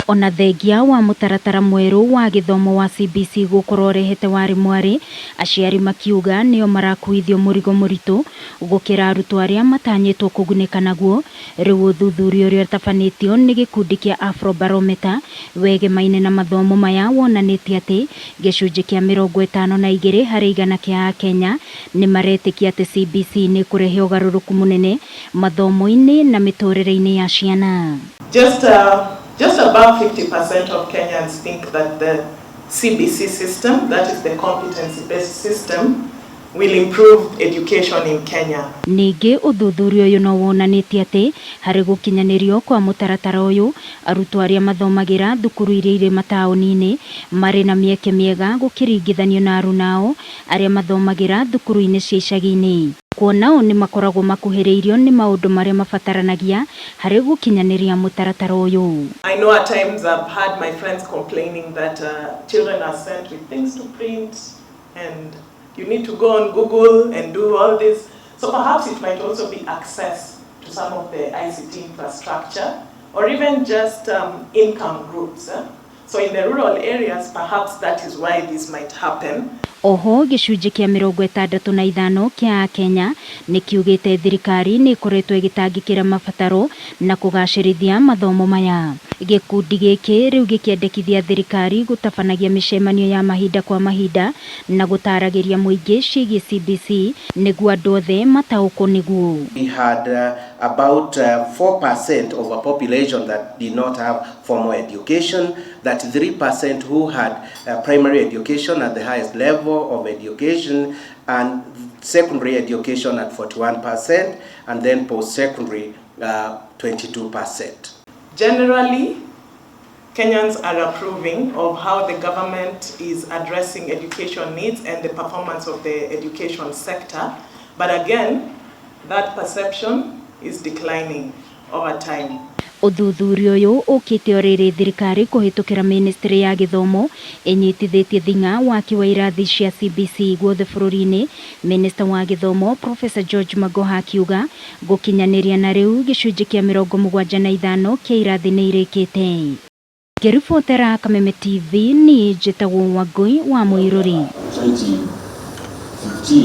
Ona thengia wa mutaratara mweru wa githomo wa CBC gukorwo rehete wari mwari, aciari makiuga nio marakuithio murigo muritu gukira arutwo aria matanyitwo kuguneka naguo. Riu uthuthuria uria tafanitio ni gikundi kia Afro Barometer wigimaine na mathomo maya wonanitie ati gicunji kia 52 hari igana kia akenya ni maretikia ati CBC ni kurehe ugaruruku munene mathomo-ini na miturire-ini ya ciana. Just above 50% of Kenyans think that the CBC system, that is the competency-based system, will improve education in Kenya. Ningi uthuthuria uyu no wonanitie ati hari gukinyanirio kwa mutaratara uyu arutwo aria mathomagira thukuru iria iri matauni-ini mari na mieke miega gukiringithanio na arunao aria mathomagira thukuru-ini cia icagi-ini. Kuonao ni makoragwo makuhiriirio ni maundu maria mabataranagia hari gukinyaniria mutaratara uyu. I know at times I've had my friends complaining that children are sent with things to print and you need to go on Google and do all this. So perhaps it might also be access to some of the ICT infrastructure or even just income groups. So in the rural areas, perhaps that is why this might happen. Oho gicunji kia 65 kia akenya ni kiugite thirikari ni ikoretwo igitangikira mabataro na kugacirithia mathomo maya. Gikundi giki riu gikiendekithia thirikari gutabanagia micemanio ya mahinda kwa mahinda na gutaragiria muingi ciigi CBC niguo andu othe mataukwo niguo. We had about 4% of a population that did not have formal education, that 3% who had primary education at the highest level of education, and secondary education at 41%, and then post-secondary 22%. Generally, Kenyans are approving of how the government is addressing education needs and the performance of the education sector. But again, that perception is declining over time. Uthuthuria uyu ukite oriri thirikari kuhitukira ministry ya githomo inyitithitie thinga waki wa irathi cia CBC guothe bururi-ini. Minister wa githomo Professor George Magoha akiuga gukinyaniria na riu gicunji kia 75 kia irathi ni irikite. Ngiribotera Kameme TV ni njitagwo Wangui wa Muiruri.